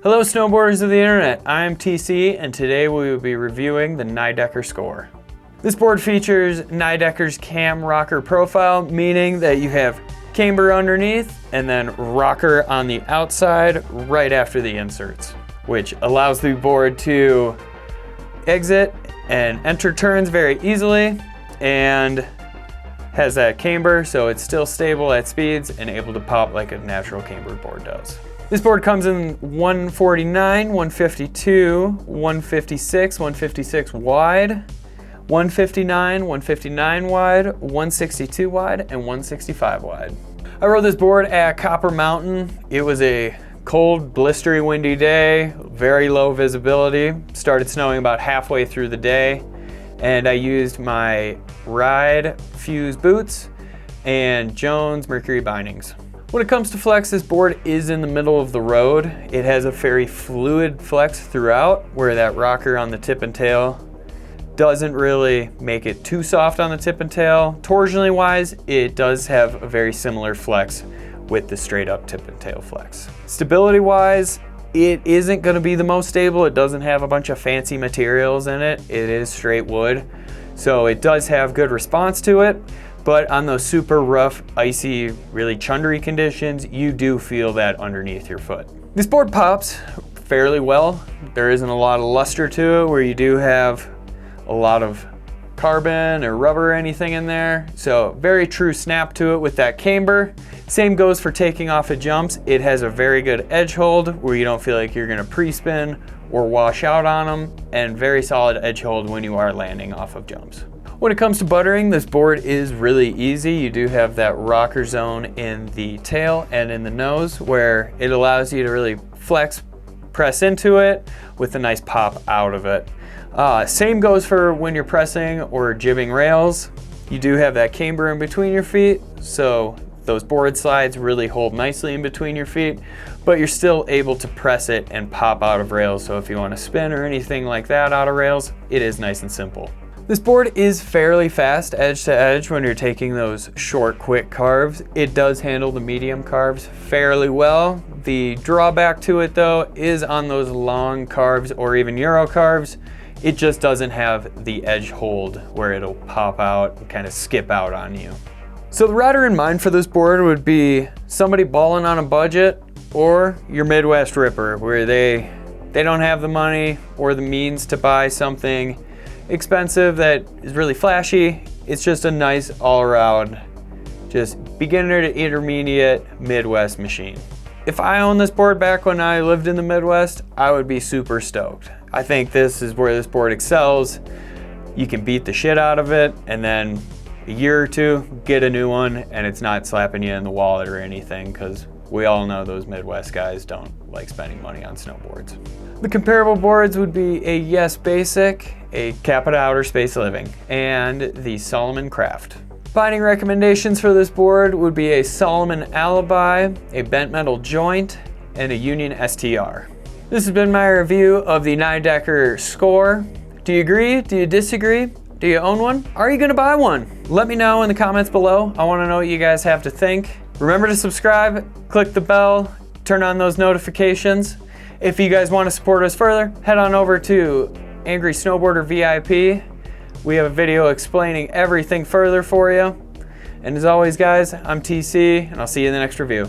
Hello snowboarders of the internet, I'm TC and today we will be reviewing the Nidecker Score. This board features Nidecker's cam rocker profile, meaning that you have camber underneath and then rocker on the outside right after the inserts, which allows the board to exit and enter turns very easily and has that camber so it's still stable at speeds and able to pop like a natural camber board does. This board comes in 149, 152, 156, 156 wide, 159, 159 wide, 162 wide, and 165 wide. I rode this board at Copper Mountain. It was a cold, blistery, windy day, very low visibility. Started snowing about halfway through the day, and I used my Ride Fuse boots and Jones Mercury bindings. When it comes to flex, this board is in the middle of the road. It has a very fluid flex throughout, where that rocker on the tip and tail doesn't really make it too soft on the tip and tail. Torsionally wise, it does have a very similar flex with the straight up tip and tail flex. Stability wise, it isn't gonna be the most stable. It doesn't have a bunch of fancy materials in it. It is straight wood. So it does have good response to it. But on those super rough, icy, really chundery conditions, you do feel that underneath your foot. This board pops fairly well. There isn't a lot of luster to it where you do have a lot of carbon or rubber or anything in there. So very true snap to it with that camber. Same goes for taking off at jumps. It has a very good edge hold where you don't feel like you're gonna pre-spin or wash out on them, and very solid edge hold when you are landing off of jumps. When it comes to buttering, this board is really easy. You do have that rocker zone in the tail and in the nose where it allows you to really flex, press into it with a nice pop out of it. Same goes for when you're pressing or jibbing rails. You do have that camber in between your feet, so those board slides really hold nicely in between your feet, but you're still able to press it and pop out of rails. So if you want to spin or anything like that out of rails, it is nice and simple. This board is fairly fast edge to edge when you're taking those short, quick carves. It does handle the medium carves fairly well. The drawback to it though is on those long carves or even Euro carves, it just doesn't have the edge hold where it'll pop out and kind of skip out on you. So the rider in mind for this board would be somebody balling on a budget or your Midwest ripper where they don't have the money or the means to buy something expensive that is really flashy. It's just a nice all-around, just beginner to intermediate Midwest machine. If I owned this board back when I lived in the Midwest, I would be super stoked. I think this is where this board excels. You can beat the shit out of it and then a year or two, get a new one and it's not slapping you in the wallet or anything, because we all know those Midwest guys don't like spending money on snowboards. The comparable boards would be a Yes Basic, a Capita Outer Space Living, and the Solomon Craft. Binding recommendations for this board would be a Solomon Alibi, a bent metal joint, and a Union STR. This has been my review of the Nidecker Score. Do you agree? Do you disagree? Do you own one? Are you gonna buy one? Let me know in the comments below. I wanna know what you guys have to think. Remember to subscribe, click the bell, turn on those notifications. If you guys wanna support us further, head on over to Angry Snowboarder VIP. We have a video explaining everything further for you. And as always guys, I'm TC and I'll see you in the next review.